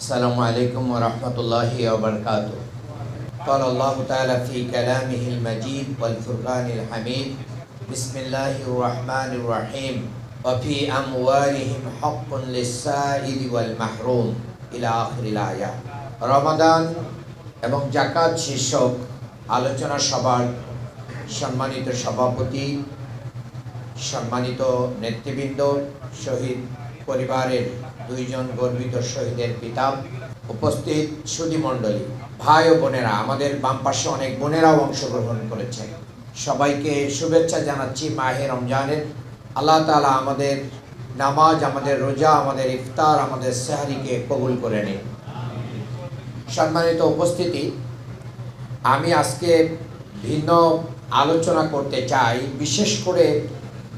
السلام عليكم ورحمة الله وبركاته. قال الله تعالى في كلامه المجيد والفرقان الحميد بسم الله الرحمن الرحيم وفي أموالهم حق للسائل والمحروم إلى آخر الآية. রমাদান এবং যাকাত শীর্ষক আলোচনা সভার সম্মানিত সভাপতি, সম্মানিত নেতৃবৃন্দ, শহীদ পরিবারের দুইজন গর্বিত শহীদের পিতা, উপস্থিত সুধী মণ্ডলী, ভাই ও বোনেরা, আমাদের বাম পাশে অনেক বোনেরাও অংশগ্রহণ করেছেন। সবাইকে শুভেচ্ছা জানাচ্ছি মাহে রমজানের। আল্লাহ তাআলা আমাদের নামাজ, আমাদের রোজা, আমাদের ইফতার, আমাদের সেহরিকে কবুল করে নিন। সম্মানিত উপস্থিতি, আমি আজকে ভিন্ন আলোচনা করতে চাই। বিশেষ করে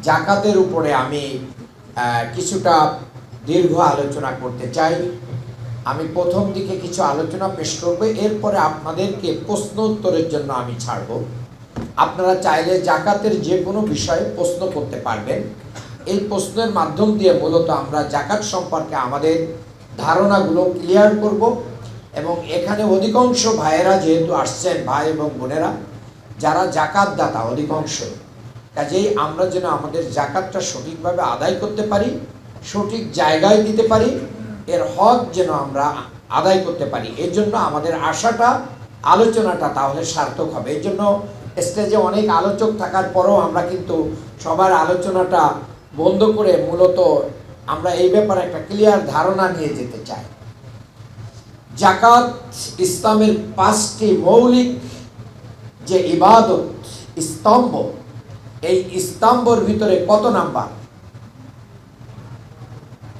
যাকাতের উপরে আমি কিছুটা দীর্ঘ আলোচনা করতে চাই। আমি প্রথম দিকে কিছু আলোচনা পেশ করব, এরপরে আপনাদেরকে প্রশ্ন উত্তরের জন্য আমি ছাড়ব। আপনারা চাইলে যাকাতের যে কোনো বিষয়ে প্রশ্ন করতে পারবেন। এই প্রশ্নের মাধ্যম দিয়ে মূলত আমরা যাকাত সম্পর্কে আমাদের ধারণাগুলো ক্লিয়ার করব। এবং এখানে অধিকাংশ ভাইয়েরা যেহেতু আসছেন, ভাই এবং বোনেরা যারা যাকাত দাতা অধিকাংশ, কাজেই আমরা যেন আমাদের যাকাতটা সঠিকভাবে আদায় করতে পারি, সঠিক জায়গায় দিতে পারি, এর হক যেন আমরা আদায় করতে পারি। এর জন্য আমাদের আশাটা, আলোচনাটা তাহলে সার্থক হবে। এই জন্য স্টেজে অনেক আলোচক থাকার পরেও আমরা কিন্তু সবার আলোচনাটা বন্ধ করে মূলত আমরা এই ব্যাপারে একটা ক্লিয়ার ধারণা নিয়ে যেতে চাই। যাকাত ইসলামের 5টি মৌলিক যে ইবাদত স্তম্ভ, এই স্তম্ভর ভিতরে কত নাম্বার?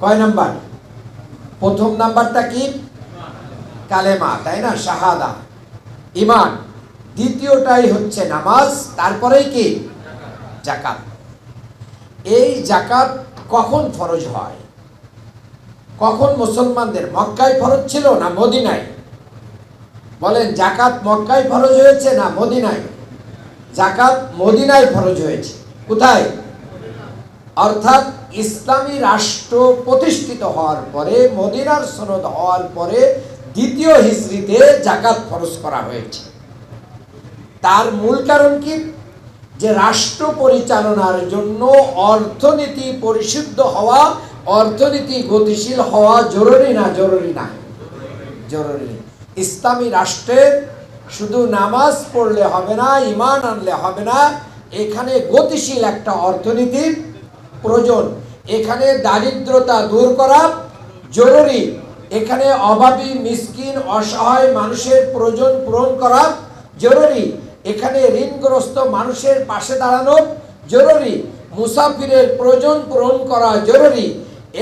কয় নাম্বার? প্রথম নাম্বারটা কি? কালেমা, তাই না? শাহাদা, ঈমান। দ্বিতীয়টাই হচ্ছে নামাজ, তারপরেই কি? যাকাত। এই যাকাত কখন ফরজ হয়? কখন মুসলমানদের? মক্কায় ফরজ ছিল না মদিনায়? বলেন, যাকাত মক্কায় ফরজ হয়েছে না মদিনায়? যাকাত মদিনায় ফরজ হয়েছে। কোথায়? অর্থাৎ ইসলামী রাষ্ট্র প্রতিষ্ঠিত হওয়ার পরে, মদিনার সনদ হওয়ার পরে দ্বিতীয় হিজরিতে যাকাত ফরজ করা হয়েছে। তার মূল কারণ কি? যে রাষ্ট্র পরিচালনার জন্য অর্থনীতি পরিশুদ্ধ হওয়া, অর্থনীতি গতিশীল হওয়া জরুরি না? জরুরি না? জরুরি। ইসলামী রাষ্ট্রের শুধু নামাজ পড়লে হবে না, ঈমান আনলে হবে না, এখানে গতিশীল একটা অর্থনীতির প্রয়োজন। এখানে দারিদ্রতা দূর করা জরুরি। এখানে অভাবী, মিসকিন, অসহায় মানুষের প্রয়োজন পূরণ করা জরুরি। এখানে ঋণগ্রস্ত মানুষের পাশে দাঁড়ানো জরুরি। মুসাফিরের প্রয়োজন পূরণ করা জরুরি।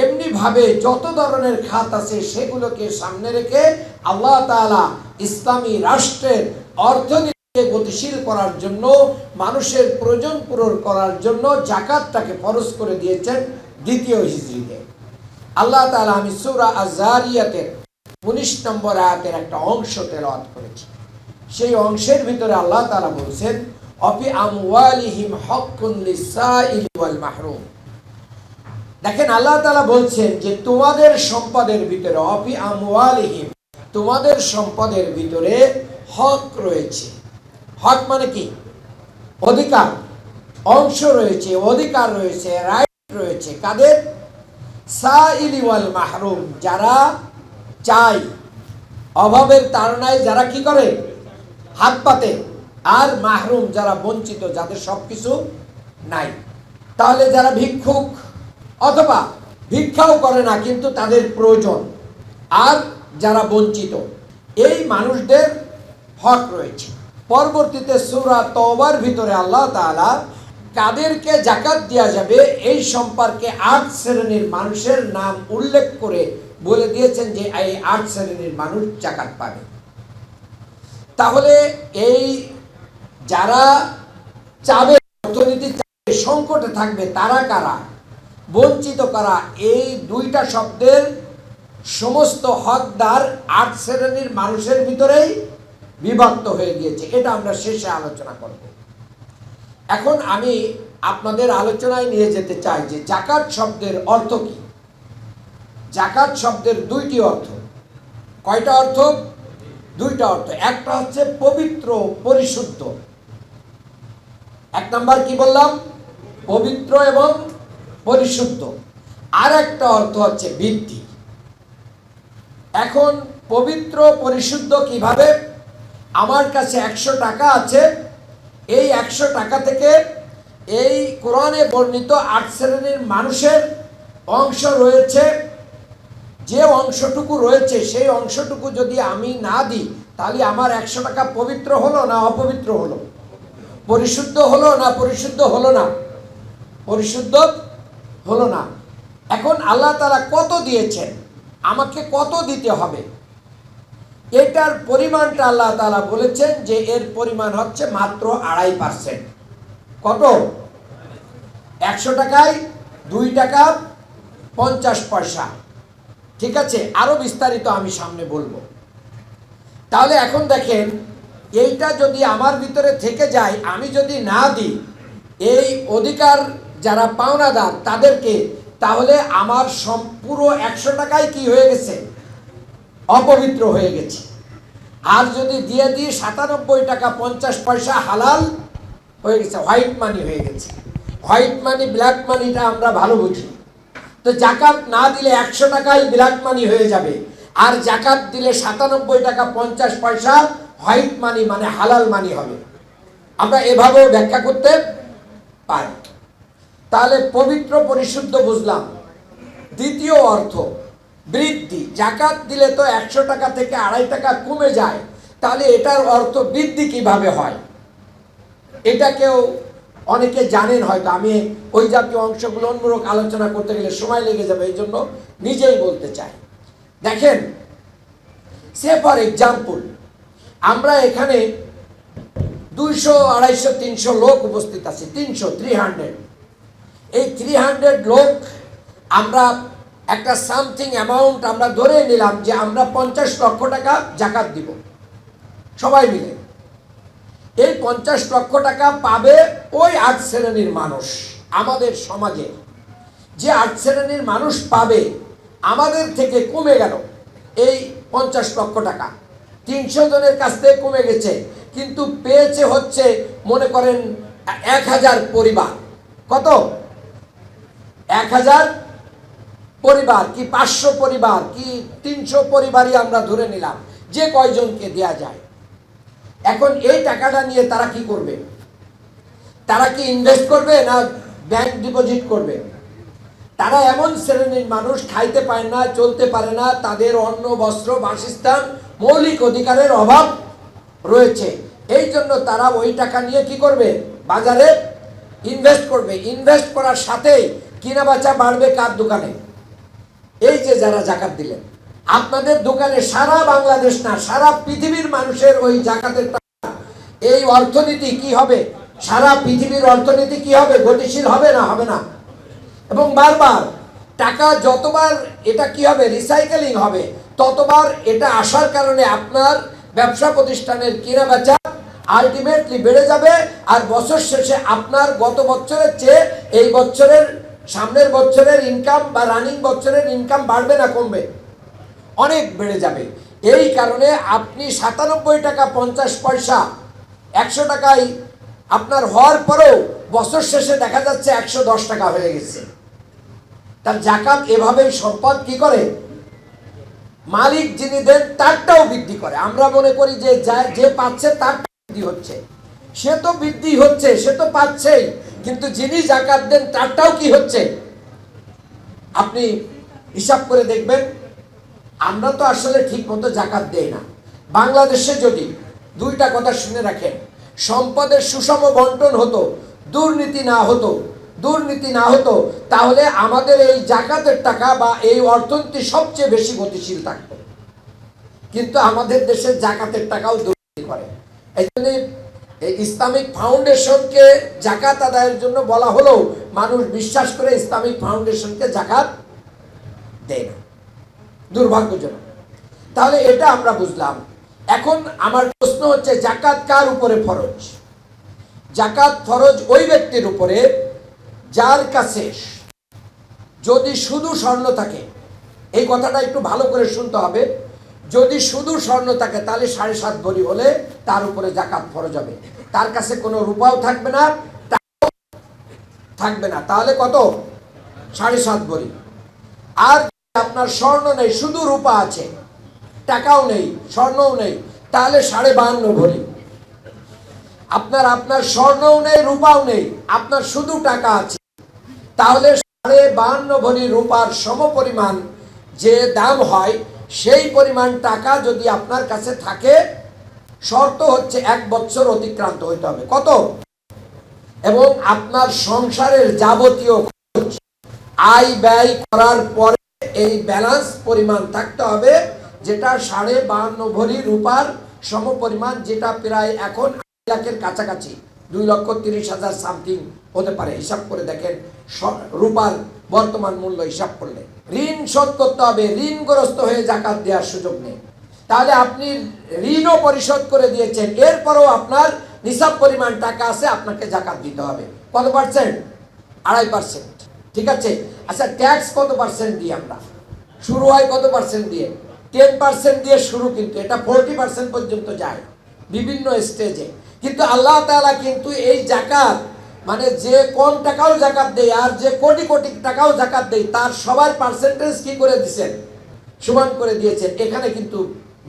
এমনি ভাবে যত ধরনের খাত আছে সেগুলোকে সামনে রেখে আল্লাহ তাআলা ইসলামী রাষ্ট্রের অর্থনীতিকে গতিশীল করার জন্য, মানুষের প্রয়োজন পূরণ করার জন্য যাকাতটাকে ফরজ করে দিয়েছেন দ্বিতীয় হিজরিতে। আল্লাহ তাআলা, আমি সূরা আয-যারিয়াতের 19 নম্বর আয়াতের একটা অংশ তেলাওয়াত করেছি। সেই অংশের ভিতরে আল্লাহ তাআলা বলছেন, অফি আমওয়ালিহিম হাক্কুন লিস-সাইল ওয়াল মাহরুম। দেখেন, আল্লাহ তাআলা বলছেন যে তোমাদের সম্পদের ভিতরে, অফি আমওয়ালিহিম, তোমাদের সম্পদের ভিতরে হক রয়েছে। হক মানে কি? অধিকার, অংশ রয়েছে, অধিকার রয়েছে, রাইট রয়েছে। কাদের? সাইল ওয়াল মাহরুম, যারা চায়, অভাবের তাড়নায় যারা কি করে? হাত পাতে। আর মাহরুম, যারা বঞ্চিত, যাদের সবকিছু নাই। তাহলে যারা ভিক্ষুক অথবা ভিক্ষাও করে না কিন্তু তাদের প্রয়োজন, আর যারা বঞ্চিত, এই মানুষদের হক রয়েছে। পরবর্তীতে সূরা তওবার ভিতরে আল্লাহ তাআলা কাদেরকে যাকাত দেওয়া যাবে এই সম্পর্কে 8 শ্রেণীর মানুষের নাম উল্লেখ করে বলে দিয়েছেন যে এই 8 শ্রেণীর মানুষ যাকাত পাবে। তাহলে এই যারা চাবে, অর্থনীতি সংকটে থাকবে, তারা কারা? বঞ্চিত কারা? এই দুইটা শব্দের সমস্ত হকদার 8 শ্রেণীর মানুষের ভিতরেই বিভক্ত হয়ে গিয়েছে। এটা আমরা শেষে আলোচনা করব। এখন আমি আপনাদের আলোচনায় নিয়ে যেতে চাই যে যাকাত শব্দের অর্থ কি। যাকাত শব্দের 2টি অর্থ। কয়টা অর্থ? দুইটা অর্থ। একটা হচ্ছে পবিত্র, পরিশুদ্ধ। এক নাম্বার কি বললাম? পবিত্র এবং পরিশুদ্ধ। আর একটা অর্থ হচ্ছে বৃদ্ধি। এখন পবিত্র পরিশুদ্ধ কিভাবে? আমার কাছে 100 টাকা আছে, এই 100 টাকা থেকে এই কোরআনে বর্ণিত 8 শ্রেণীর মানুষের অংশ রয়েছে, যে অংশটুকু রয়েছে সেই অংশটুকু যদি আমি না দিই, তাহলে আমার 100 টাকা পবিত্র হলো না অপবিত্র হলো? পরিশুদ্ধ হলো না পরিশুদ্ধ হলো না? পরিশুদ্ধ হলো না। এখন আল্লাহ তাআলা কত দিয়েছেন, আমাকে কত দিতে হবে, এটার পরিমাণটা আল্লাহ তাআলা বলেছেন যে এর পরিমাণ হচ্ছে মাত্র 2.5%। কত? 100 টাকায় 2 টাকা 50 পয়সা। ঠিক আছে, আরো বিস্তারিত আমি সামনে বলবো। তাহলে এখন দেখেন, এইটা যদি আমার ভিতরে থেকে যায়, আমি যদি না দিই এই অধিকার যারা পাওনাদার তাদেরকে, তাহলে আমার পুরো 100 টাকাই কি হয়ে গেছে? অপবিত্র হয়ে গেছে। আর যদি দিয়ে দিই 97 টাকা 50 পয়সা হালাল হয়ে গেছে, হোয়াইট মানি হয়ে গেছে। হোয়াইট মানি ব্ল্যাক মানিটা আমরা ভালো বুঝি। তো জাকাত না দিলে 100 টাকাই ব্ল্যাক মানি হয়ে যাবে, আর জাকাত দিলে 97 টাকা 50 পয়সা হোয়াইট মানি মানে হালাল মানি হবে। আমরা এভাবেও ব্যাখ্যা করতে পারি। তাহলে পবিত্র পরিশুদ্ধ বুঝলাম। দ্বিতীয় অর্থ বৃদ্ধি। জাকাত দিলে তো 100 টাকা থেকে 2.5 টাকা কমে যায়, তাহলে এটার অর্থ বৃদ্ধি কিভাবে হয়? এটাকেও অনেকে জানেন হয়তো, আমি ওই জাতীয় অংশগুলো অন্যরকম আলোচনা করতে গেলে সময় লেগে যাবে, এই জন্য নিজেই বলতে চাই। দেখেন, সে ফর এক্সাম্পল, আমরা এখানে 200, 250, 300 লোক উপস্থিত আছে। 300 এই 300 লোক, আমরা একটা সামথিং অ্যামাউন্ট আমরা ধরে নিলাম যে আমরা 50 লক্ষ টাকা জাকাত দিব সবাই মিলে। এই 50 লক্ষ টাকা পাবে ওই 8 শ্রেণীর মানুষ। আমাদের সমাজে যে 8 শ্রেণীর মানুষ পাবে, আমাদের থেকে কমে গেল এই 50 লক্ষ টাকা। 300 জনের কাছ থেকে কমে গেছে, কিন্তু পেয়েছে হচ্ছে মনে করেন 1000 পরিবার। কত? 1000 পরিবার কি 500 পরিবার কি 300 পরিবারই আমরা ধরে নিলাম, যে কয়জনকে দেয়া যায়। এখন এই টাকাটা নিয়ে তারা কি করবে? তারা কি ইনভেস্ট করবে না ব্যাংক ডিপোজিট করবে? তারা এমন শ্রেণীর মানুষ, খাইতে পারে না, চলতে পারে না, তাদের অন্ন, বস্ত্র, বাসস্থান, মৌলিক অধিকারের অভাব রয়েছে। এই জন্য তারা ওই টাকা নিয়ে কি করবে? বাজারে ইনভেস্ট করবে। ইনভেস্ট করার সাথেই কিনা বেচা বাড়বে কার দোকানে? এই যে যারা জাকাত দিলেন, আপনাদের দোকানে সারা বাংলাদেশ না, সারা পৃথিবীর মানুষের ওই জাকাতের টাকা, এই অর্থনীতি কি হবে? সারা পৃথিবীর অর্থনীতি কি হবে? গতিশীল হবে না? হবে না। এবং বারবার টাকা যতবার এটা কি হবে? রিসাইকেলিং হবে, ততবার এটা আসার কারণে আপনার ব্যবসা প্রতিষ্ঠানের কেনা বেচা আলটিমেটলি বেড়ে যাবে। আর বছর শেষে আপনার গত বছরের চেয়ে এই বছরের, সামনের বছরের ইনকাম বা রানিং বছরের ইনকাম বাড়বে না কমবে? অনেক বেড়ে যাবে। এই কারণে আপনি 97 টাকা 50 পয়সা 100 টাকায় আপনার হওয়ার পরেও বছর শেষে দেখা যাচ্ছে 110 টাকা হয়ে গেছে। তার জাকাত এভাবেই সম্পদ কি করে? মালিক যিনি দেন তারটাও বৃদ্ধি করে। আমরা মনে করি যে যে পাচ্ছে তার বৃদ্ধি হচ্ছে, সে তো বৃদ্ধি হচ্ছে, সে তো পাচ্ছেই, কিন্তু যিনি জাকাত দেন তারটাও কি হচ্ছে? আপনি হিসাব করে দেখবেন, আমরা তো আসলে ঠিক মতো জাকাত দেই না। বাংলাদেশে যদি, দুইটা কথা শুনে রাখেন, সম্পদের সুষম বন্টন হতো, দুর্নীতি না হতো, তাহলে আমাদের এই জাকাতের টাকা বা এই অর্থনীতি সবচেয়ে বেশি গতিশীল থাকতো। কিন্তু আমাদের দেশের জাকাতের টাকাও দুর্নীতি করে। এই জন্য ইসলামিক ফাউন্ডেশনকে জাকাত আদায়ের জন্য বলা হলেও মানুষ বিশ্বাস করে ইসলামিক ফাউন্ডেশনকে জাকাত দেয় না, দুর্ভাগ্যজনক। তাহলে এটা আমরা বুঝলাম। এখন আমার প্রশ্ন হচ্ছে, জাকাত কার উপরে ফরজ? জাকাত ফরজ ওই ব্যক্তির উপরে যার কাছে যদি শুধু স্বর্ণ থাকে। এই কথাটা একটু ভালো করে শুনতে হবে। যদি শুধু স্বর্ণ থাকে তাহলে 7.5 ভরি হলে তার উপরে জাকাত ফরজ হবে। তার কাছে কোনো রূপাও থাকবে না, থাকবে না, তাহলে কত? 7.5 ভরি। আর আপনার স্বর্ণ নেই, শুধু রূপা আছে, টাকাও নেই, স্বর্ণও নেই, তাহলে 52.5 ভরি। আপনার স্বর্ণও নেই, রূপাও নেই, আপনার শুধু টাকা আছে, তাহলে 52.5 ভরি রূপার সমপরিমাণ যে দাম হয়, সেই পরিমাণ টাকা যদি আপনার কাছে থাকে, শর্ত হচ্ছে 1 বছর অতিক্রান্ত হইতে হবে। কত? এবং আপনার সংসারের যাবতীয় খরচ আয় ব্যয় করার পরে এই ব্যালেন্স পরিমাণ থাকতে হবে, যেটা 52.5 ভরি রূপার সমপরিমাণ, যেটা প্রায় এখন 2 লাখের কাছাকাছি, 2,30,000 সামথিং হতে পারে। হিসাব করে দেখেন রূপার বর্তমান মূল্য হিসাব করলে। ঋণ শোধ করতে হবে, ঋণগ্রস্ত হয়ে জাকাত দেওয়ার সুযোগ নেই। তাহলে আপনি ঋণও পরিশোধ করে দিয়েছেন, এরপরও আপনার নিসাব পরিমাণ টাকা আছে, আপনাকে জাকাত দিতে হবে। কত পার্সেন্ট? 2.5%। ঠিক আছে। আচ্ছা, ট্যাক্স কত পার্সেন্ট দিয়ে আমরা শুরু হয়? কত পার্সেন্ট দিয়ে? 10% দিয়ে শুরু, কিন্তু এটা 40% পর্যন্ত যায় বিভিন্ন স্টেজে। কিন্তু আল্লাহ তাআলা কিন্তু এই জাকাত, মানে যে কম টাকাও জাকাত দেয় আর যে কোটি কোটি টাকাও জাকাত দেয়, তার সবার পার্সেন্টেজ কি করে দিয়েছেন? সমান করে দিয়েছেন। এখানে কিন্তু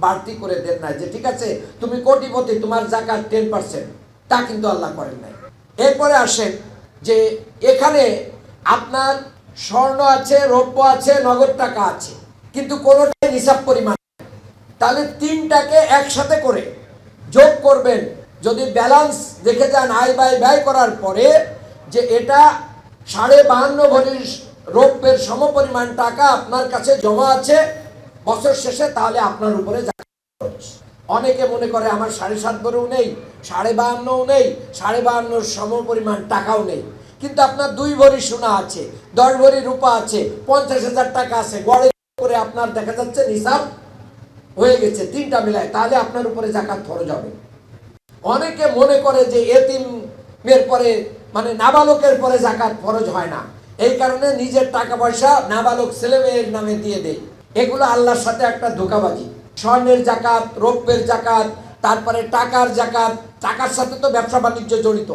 বাড়তি করে দেন নাই যে ঠিক আছে তুমি কোটিপতি, তোমার জাকাত 10%, তা কিন্তু আল্লাহ করেন নাই। এরপরে আসেন যে এখানে আপনার স্বর্ণ আছে, রৌপ্য আছে, নগদ টাকা আছে, কিন্তু কোনোটাই নিসাব পরিমাণ। তাহলে 3টাকে একসাথে করে যোগ করবেন। যদি ব্যালেন্স দেখে যান আয় ব্যয় করার পরে যে এটা 52.5 ভরির রৌপ্যের সমপরিমাণ টাকা আপনার কাছে জমা আছে বছর শেষে, তাহলে আপনার উপরে জাকাত ফরজ। অনেকে মনে করে আমার 7.5 ভরিও নেই, 52.5ও নেই, 52.5 সমপরিমাণ টাকাও নেই, কিন্তু আপনার 2 ভরি সোনা আছে, 10 ভরি রূপা আছে, 50,000 টাকা আছে, গড়ে করে আপনার দেখা যাচ্ছে নিসাব হয়ে গেছে, 3টা মিলায়, তাহলে আপনার উপরে জাকাত ফরজ হবে। অনেকে মনে করে যে এতিমের পরে, মানে নাবালকের পরে জাকাত ফরজ হয় না, এই কারণে নিজের টাকা পয়সা নাবালক ছেলে মেয়ের নামে দিয়ে দেয়। এগুলো আল্লাহর সাথে একটা ধোঁকাবাজি। স্বর্ণের জাকাত, রৌপ্যের জাকাত, তারপরে টাকার জাকাত, টাকার সাথে তো ব্যবসা বাণিজ্য জড়িত,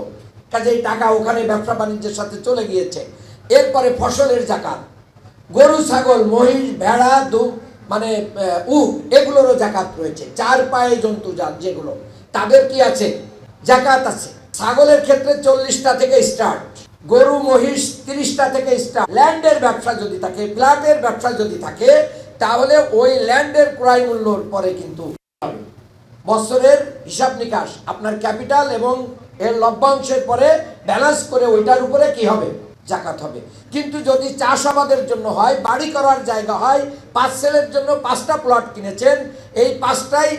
কাজেই টাকা ওখানে ব্যবসা বাণিজ্যের সাথে চলে গিয়েছে। এরপরে ফসলের জাকাত, গরু, ছাগল, মহিষ, ভেড়া, মানে উট, এগুলোরও জাকাত রয়েছে। 4 পায়ে জন্তু যেগুলো, তাদের কি আছে? জাকাত আছে। ছাগলের ক্ষেত্রে 40টা থেকে স্টার্ট, গরু মহিষ 30টা থেকে স্টার্ট। ল্যান্ডের ব্যবসা যদি থাকে, প্লটের ব্যবসা যদি থাকে, তাহলে ওই ল্যান্ডের ক্রয় মূল্যর পরে কিন্তু বছরের হিসাব নিকাশ আপনার ক্যাপিটাল এবং এর লভ্যাংশের পরে ব্যালেন্স করে ওইটার উপরে কি হবে? জাকাত হবে। কিন্তু যদি চাষাবাদের জন্য হয়, বাড়ি করার জায়গা হয়, 5 ছেলের জন্য 5টা প্লট কিনেছেন, এই 5টাই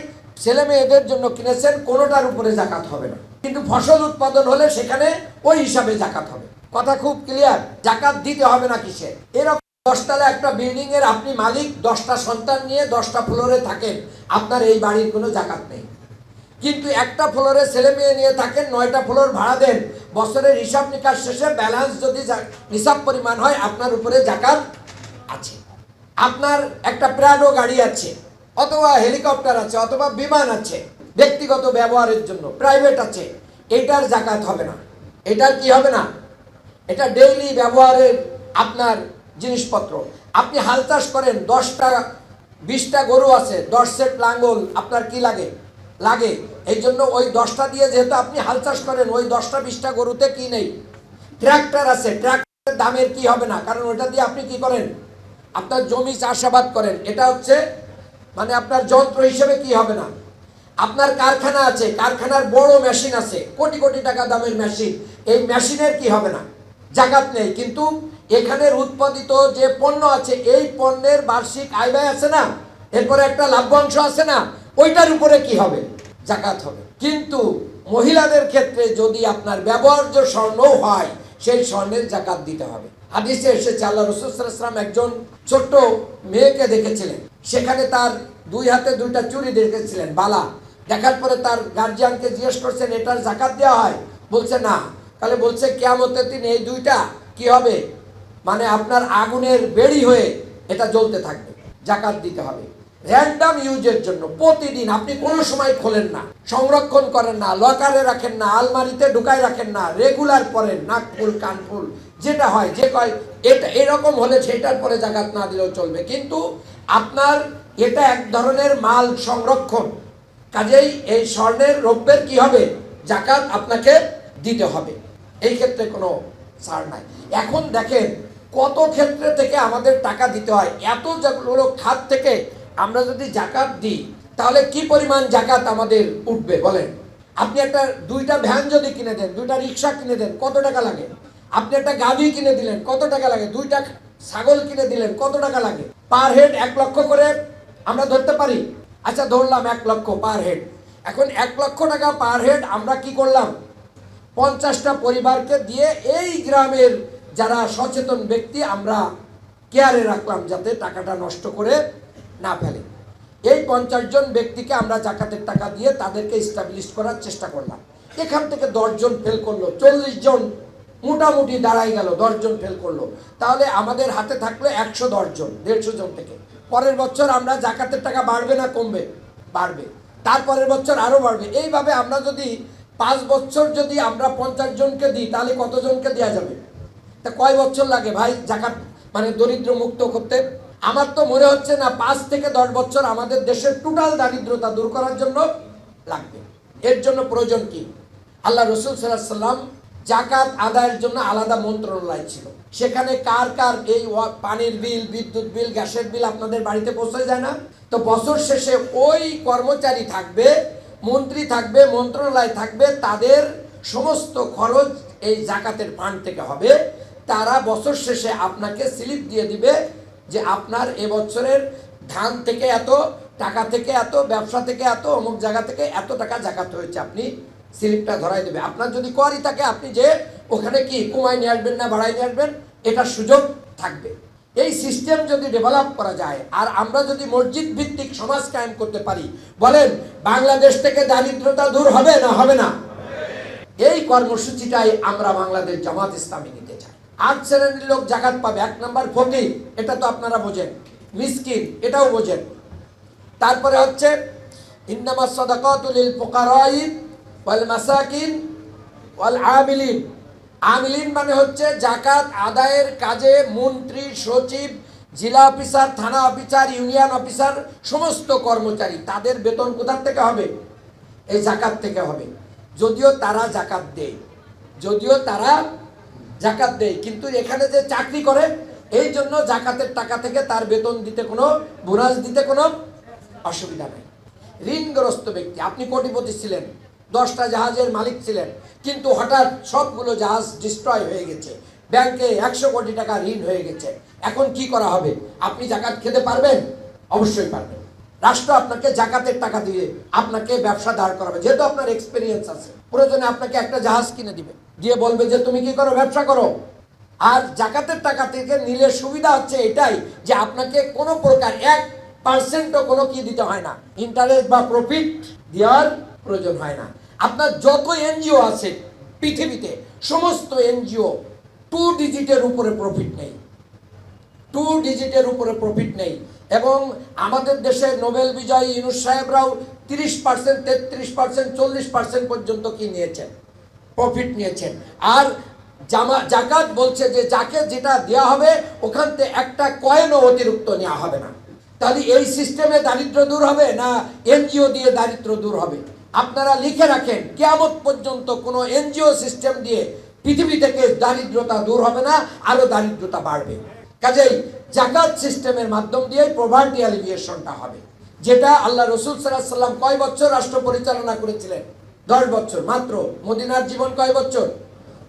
ছেলে মেয়েদের জন্য কিনেছেন, কোনোটার উপরে জাকাত হবে না। কিন্তু ফসল উৎপাদন হলে সেখানে ওই হিসাবে জাকাত হবে। কথা খুব ক্লিয়ার? জাকাত দিতে হবে না কিসে? এরকম 10 তলা একটা বিল্ডিং এর আপনি মালিক, 10টা সন্তান নিয়ে 10টা ফ্লোরে থাকেন, আপনার এই বাড়ির কোনো জাকাত নেই। কিন্তু একটা ফ্লোরে ছেলে মেয়ে নিয়ে থাকেন, 9টা ফ্লোর ভাড়া দেন, বছরের হিসাব নিকাশ শেষে ব্যালেন্স যদি নিসাব পরিমাণ হয়, আপনার উপরে জাকাত আছে। আপনার একটা প্রাডো গাড়ি আছে, অথবা হেলিকপ্টার আছে, অথবা বিমান আছে, ব্যক্তিগত ব্যবহারের জন্য, প্রাইভেট আছে, এটার জাকাত হবে না। এটার কি হবে না? এটা ডেইলি ব্যবহারের আপনার জিনিসপত্র। আপনি হাল চাষ করেন, 10টা 20টা গরু আছে, 10 সেট লাঙ্গল আপনার কি লাগে? এই জন্য ওই 10টা দিয়ে যেহেতু আপনি হাল চাষ করেন, ওই 10টা 20টা গরুতে কি নেই? ট্র্যাক্টর আছে, ট্র্যাক্টরের দামের কি হবে না, কারণ ওটা দিয়ে আপনি কি করেন? আপনার জমি চাষাবাদ করেন, এটা হচ্ছে মানে আপনার যন্ত্র হিসেবে কি হবে না। আপনার কারখানা আছে, কারখানার বড় মেশিন আছে, কোটি কোটি টাকা দামের মেশিন, এই মেশিনের কি হবে না? জাকাত নেই। কিন্তু এখানের উৎপাদিত যে পণ্য আছে, এই পণ্যের বার্ষিক আয় ব্যয় আছে না, এরপরে একটা লভ্যাংশ আছে না, ওইটার উপরে কি হবে? জাকাত হবে। কিন্তু মহিলাদের ক্ষেত্রে যদি আপনার ব্যবহার্য স্বর্ণ হয়, সেই স্বর্ণের জাকাত দিতে হবে। হাদিসে এসেছে আল্লাহ রাসূল সাল্লাল্লাহু আলাইহি ওয়াসাল্লাম একজন ছোট্ট মেয়েকে দেখেছিলেন, সেখানে তার 2 হাতে 2টা চুড়ি দেখেছিলেন, বালা। দেখার পরে তার গার্জিয়ানকে জিজ্ঞেস করছেন এটার জাকাত দেওয়া হয়? বলছে না। তাহলে বলছে কিয়ামতের দিন এই 2টা কি হবে? মানে আপনার আগুনের বেড়ি হয়ে এটা জ্বলতে থাকবে, জাকাত দিতে হবে। র্যান্ডম ইউজের জন্য প্রতিদিন আপনি কোনো সময় খোলেন না, সংরক্ষণ করেন না, লকারে রাখেন না, আলমারিতে ঢুকায় রাখেন না, রেগুলার পরেন, নাক ফুল কান ফুল যেটা হয় যে কয় এটা এরকম হলে সেটার পরে জাকাত না দিলেও চলবে, কিন্তু আপনার এটা এক ধরনের মাল সংরক্ষণ, কাজেই এই স্বর্ণের রৌপ্যের কি হবে, জাকাত আপনাকে দিতে হবে, এই ক্ষেত্রে কোনো ছাড় নাই। এখন দেখেন কত ক্ষেত্রে থেকে আমাদের টাকা দিতে হয়, এত যেগুলো খাত থেকে আমরা যদি জাকাত দিই তাহলে কি পরিমাণ জাকাত আমাদের উঠবে বলেন। আপনি একটা দুইটা ভ্যান যদি কিনে দেন, দুইটা রিক্সা কিনে দেন, কত টাকা লাগে? আপনি একটা গাড়ি কিনে দিলেন, কত টাকা লাগে? দুইটা ছাগল কিনে দিলেন, কত টাকা লাগে? পার হেড 1 লক্ষ করে আমরা ধরতে পারি। আচ্ছা ধরলাম 1 লক্ষ পার হেড। এখন 1 লক্ষ টাকা পার হেড আমরা কি করলাম, 50টা পরিবারকে দিয়ে এই গ্রামের যারা সচেতন ব্যক্তি আমরা কেয়ারে রাখলাম যাতে টাকাটা নষ্ট করে না ফেলে। এই 50 জন ব্যক্তিকে আমরা জাকাতের টাকা দিয়ে তাদেরকে এস্টাবলিশ করার চেষ্টা করলাম। এখান থেকে 10 জন ফেল করলো, 40 জন মোটামুটি দাঁড়াই গেল, 10 জন ফেল করলো, তাহলে আমাদের হাতে থাকলো 110 জন, 150 জন থেকে। পরের বছর আমরা জাকাতের টাকা বাড়বে না কমবে? বাড়বে। তারপরের বছর আরো বাড়বে। এইভাবে আমরা যদি 5 বছর যদি আমরা 50 জনকে দিই তাহলে কতজনকে দেওয়া যাবে? তা কয় বছর লাগে ভাই জাকাত মানে দরিদ্র মুক্ত করতে? আমার তো মনে হচ্ছে না 5 থেকে 10 বছর আমাদের দেশের টোটাল দারিদ্রতা দূর করার জন্য লাগবে। এর জন্য প্রয়োজন কি? আল্লাহ রসুল সাল্লাল্লাহু আলাইহি ওয়াসাল্লাম জাকাত আদায়ের জন্য আলাদা মন্ত্রণালয় ছিল, সেখানে কার কার এই পানির বিল, বিদ্যুৎ বিল, গ্যাসের বিল আপনাদের বাড়িতে পৌঁছে যায় না? তো বছর শেষে ওই কর্মচারী থাকবে, মন্ত্রী থাকবে, মন্ত্রণালয় থাকবে, তাদের সমস্ত খরচ এই জাকাতের ফান্ড থেকে হবে। তারা বছর শেষে আপনাকে স্লিপ দিয়ে দিবে যে আপনার এবছরের ধান থেকে এত, টাকা থেকে এত, ব্যবসা থেকে এত, অমুক জায়গা থেকে এত টাকা জাকাত হয়েছে, আপনি স্লিপটা ধরাই দেবে। আপনার যদি কোয়ারি থাকে আপনি যে ওখানে কি কমায় নিয়ে আসবেন না বাড়াই নিয়ে আসবেন, এটার সুযোগ থাকবে। এই সিস্টেম যদি ডেভেলপ করা যায় আর আমরা যদি মসজিদ ভিত্তিক সমাজ কায়েম করতে পারি, বলেন বাংলাদেশ থেকে দারিদ্রতা দূর হবে না হবে না? এই কর্মসূচিটাই আমরা বাংলাদেশ জামাত ইসলামী নিতে চাই। 8 শ্রেণীর লোক জাকাত পাবে। 1 নম্বর ফকির, এটা তো আপনারা বোঝেন, মিসকিন এটাও বোঝেন। তারপরে হচ্ছে ইন্নামাস সাদাকাতু লিল ফুকারাই ওয়াল মাসাকিন ওয়াল আমিলিন। আমিলিন মানে হচ্ছে জাকাত আদায়ের কাজে মন্ত্রী, সচিব, জেলা অফিসার, থানা অফিসার, ইউনিয়ন অফিসার, সমস্ত কর্মচারী, তাদের বেতন কোথা থেকে হবে? এই জাকাত থেকে হবে। যদিও তারা জাকাত দেয়, যদিও তারা জাকাত দেয়, কিন্তু এখানে যে চাকরি করে এই জন্য জাকাতের টাকা থেকে তার বেতন দিতে কোনো, বোনাস দিতে কোনো অসুবিধা নেই। ঋণগ্রস্ত ব্যক্তি, আপনি কোটিপতি ছিলেন, 10টা জাহাজের মালিক ছিলেন, কিন্তু হঠাৎ সবগুলো জাহাজ ডিস্ট্রয় হয়ে গেছে, ব্যাংকে 100 কোটি টাকা ঋণ হয়ে গেছে, এখন কি করা হবে? আপনি জাকাত খেতে পারবেন? অবশ্যই পারবেন। রাষ্ট্র আপনাকে জাকাতের টাকা দিয়ে আপনাকে ব্যবসা দাঁড় করাবে, যেহেতু আপনার এক্সপিরিয়েন্স আছে। প্রয়োজনে আপনাকে একটা জাহাজ কিনে দিবে, দিয়ে বলবে যে তুমি কি করো, ব্যবসা করো। আর জাকাতের টাকা থেকে নিলে সুবিধা হচ্ছে এটাই যে আপনাকে কোনো প্রকার 1% কোনো কি দিতে হয় না, ইন্টারেস্ট বা প্রফিট দেওয়ার প্রয়োজন হয় না। আপনার যত এনজিও আছে পৃথিবীতে, সমস্ত এনজিও 2 ডিজিটের উপরে প্রফিট নেই, 2 ডিজিটের উপরে প্রফিট নেই। এবং আমাদের দেশে নোবেল বিজয়ী ইউনূস সাহেবরাও 30%, 33%, 40% পর্যন্ত কি নিয়েছেন, প্রফিট নিয়েছেন। আর জাকাত বলছে যে যাকে যেটা দেওয়া হবে ওখান থেকে একটা কয়েনও অতিরিক্ত নেওয়া হবে না। তাহলে এই সিস্টেমে দারিদ্র দূর হবে না এনজিও দিয়ে দারিদ্র দূর হবে? আপনারা লিখে রাখেন, কিয়ামত পর্যন্ত কোনো এনজিও সিস্টেম দিয়ে পৃথিবী থেকে দারিদ্রতা দূর হবে না, আরো দারিদ্রতা বাড়বে। কাজেই জাকাত সিস্টেমের মাধ্যম দিয়ে পভার্টি অ্যালিভিয়েশনটা হবে, যেটা আল্লাহ রসুল সাল্লাল্লাহু আলাইহি ওয়াসাল্লাম কয় বছর রাষ্ট্র পরিচালনা করেছিলেন? 10 বছর মাত্র। মদিনার জীবন কয় বছর?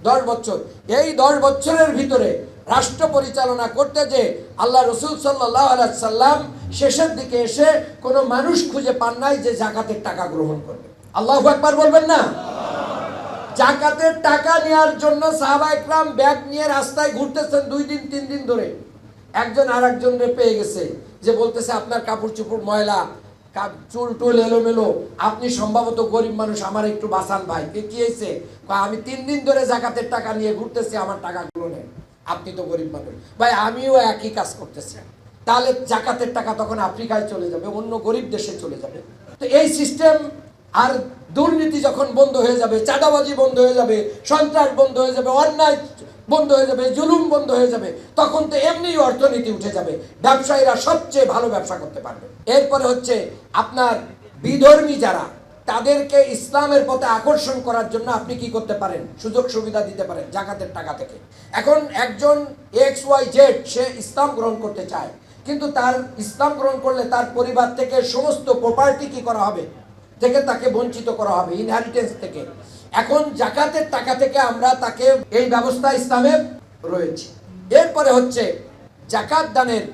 10 বছর। এই 10 বছরের ভিতরে রাষ্ট্র পরিচালনা করতে যে আল্লাহ রসুল সাল্লাল্লাহু আলাইহি ওয়াসাল্লাম শেষের দিকে এসে কোনো মানুষ খুঁজে পান নাই যে জাকাতের টাকা গ্রহণ করবে। আল্লাহু আকবার বলবেন না? জাকাতের টাকা নেওয়ার জন্য সাহাবা একরাম ব্যাগ নিয়ে রাস্তায় ঘুরতেছেন 2 দিন 3 দিন ধরে। একজন আর একজনকে পেয়ে গেছে, যে বলতেছে আপনার কাপড় চোপড় ময়লা, চুল টুল এলোমেলো, আপনি সম্ভবত গরিব মানুষ, আমার একটু বাঁচান ভাই। কি হয়েছে? আমি 3 দিন ধরে জাকাতের টাকা নিয়ে ঘুরতেছি, আমার টাকাগুলো নেন। আপনি তো গরিব মানুষ ভাই, আমিও একই কাজ করতেছি। তাহলে জাকাতের টাকা তখন আফ্রিকায় চলে যাবে, অন্য গরিব দেশে চলে যাবে। তো এই সিস্টেম আর দুর্নীতি যখন বন্ধ হয়ে যাবে, চাঁদাবাজি বন্ধ হয়ে যাবে, সন্ত্রাস বন্ধ হয়ে যাবে, অন্যায় বন্ধ হয়ে যাবে, জুলুম বন্ধ হয়ে যাবে, তখন তো এমনি অর্থনীতি উঠে যাবে, ব্যবসায়ীরা সবচেয়ে ভালো ব্যবসা করতে পারবে। এরপরে হচ্ছে আপনার বিধর্মী যারা, তাদেরকে ইসলামের পথে আকর্ষণ করার জন্য আপনি কি করতে পারেন, সুযোগ সুবিধা দিতে পারেন জাকাতের টাকা থেকে। এখন একজন XYZ সে ইসলাম গ্রহণ করতে চায়, কিন্তু তার ইসলাম গ্রহণ করলে তার পরিবার থেকে সমস্ত প্রপার্টি কি করা হবে, থেকে তাকে বঞ্চিত করা হবে, ইনহেরিটেন্স থেকে। এখন জাকাতের টাকা থেকে আমরা তাকে, এই ব্যবস্থা ইসলামে রয়েছে। এরপরে হচ্ছে জাকাত দানের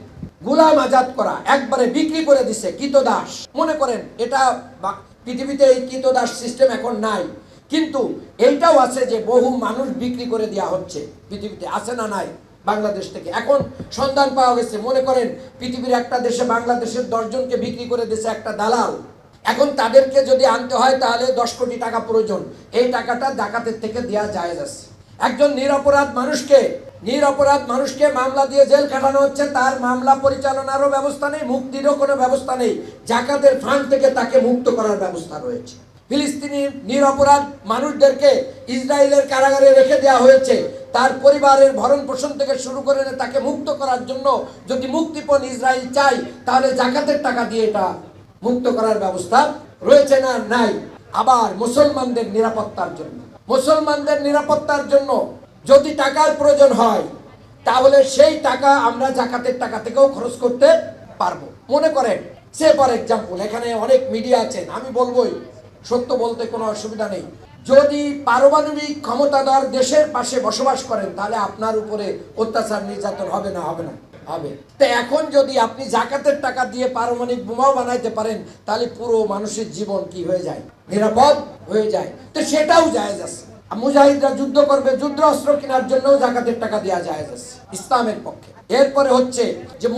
গোলাম আজাদ করা, একবারে বিক্রি করে দিছে, কৃতদাস। মনে করেন এটা পৃথিবীতে এই কৃতদাস সিস্টেম এখন নাই, কিন্তু এইটাও আছে যে বহু মানুষ বিক্রি করে দেওয়া হচ্ছে পৃথিবীতে, আছে না নাই? বাংলাদেশ থেকে এখন সন্ধান পাওয়া গেছে, মনে করেন পৃথিবীর একটা দেশে বাংলাদেশের 10 জনকে বিক্রি করে দিয়েছে একটা দালাল। এখন তাদেরকে যদি আনতে হয় তাহলে 10 কোটি টাকা প্রয়োজন, এই টাকাটা জাকাতের থেকে দেওয়া জায়েজ আছে। একজন নিরপরাধ মানুষকে মামলা দিয়ে জেল খাটানো হচ্ছে, তার মামলা পরিচালনারও ব্যবস্থা নেই, মুক্তিরও কোনো ব্যবস্থা নেই, জাকাতের ফান্ড থেকে তাকে মুক্ত করার ব্যবস্থা রয়েছে। ফিলিস্তিনি নিরপরাধ মানুষদেরকে ইসরায়েলের কারাগারে রেখে দেওয়া হয়েছে, তার পরিবারের ভরণ পোষণ থেকে শুরু করে তাকে মুক্ত করার জন্য যদি মুক্তিপণ ইসরায়েল চাই, তাহলে জাকাতের টাকা দিয়ে এটা মুক্ত করার ব্যবস্থা রয়েছে না নাই? আবার মুসলমানদের নিরাপত্তার জন্য যদি টাকার প্রয়োজন হয়, তাহলে সেই টাকা আমরা জাকাতের টাকা থেকেও খরচ করতে পারবো। মনে করেন সে ফর এক্সাম্পল, এখানে অনেক মিডিয়া আছেন, আমি বলবোই সত্য বলতে কোনো অসুবিধা নেই, যদি পারমাণবিক ক্ষমতাধর দেশের পাশে বসবাস করেন তাহলে আপনার উপরে অত্যাচার নির্যাতন হবে না? হবে। তো এখন যদি আপনি জাকাতের টাকা দিয়ে পারমাণবিক বোমাও বানাইতে পারেন, তাহলে পুরো মানুষের জীবন কি হয়ে যায়, নিরাপদ হয়ে যায়। তো সেটাও জায়েজ আছে। মুজাহিদরা যুদ্ধ করবে, যুদ্ধ অস্ত্র কেনার জন্য জাকাতের টাকা দেওয়া জায়েজ আছে ইসলামের পক্ষে। এরপরে হচ্ছে যে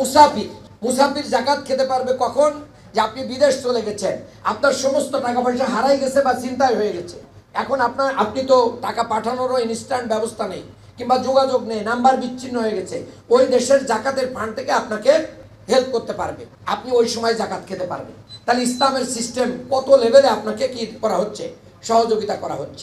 মুসাফির জাকাত খেতে পারবে কখন? যে আপনি বিদেশ চলে গেছেন, আপনার সমস্ত টাকা পয়সা হারাই গেছে বা চিন্তায় হয়ে গেছে, এখন আপনি তো টাকা পাঠানোরও ইনস্ট্যান্ট ব্যবস্থা নেই, কিংবা যোগাযোগ নেই, নাম্বার বিচ্ছিন্ন হয়ে গেছে, ওই দেশের জাকাতের ফান্ড থেকে আপনাকে হেল্প করতে পারবে, আপনি ওই সময় জাকাত খেতে পারবেন। তাহলে ইসলামের সিস্টেম কত লেভেলে আপনাকে কি করা হচ্ছে, সহযোগিতা করা হচ্ছে।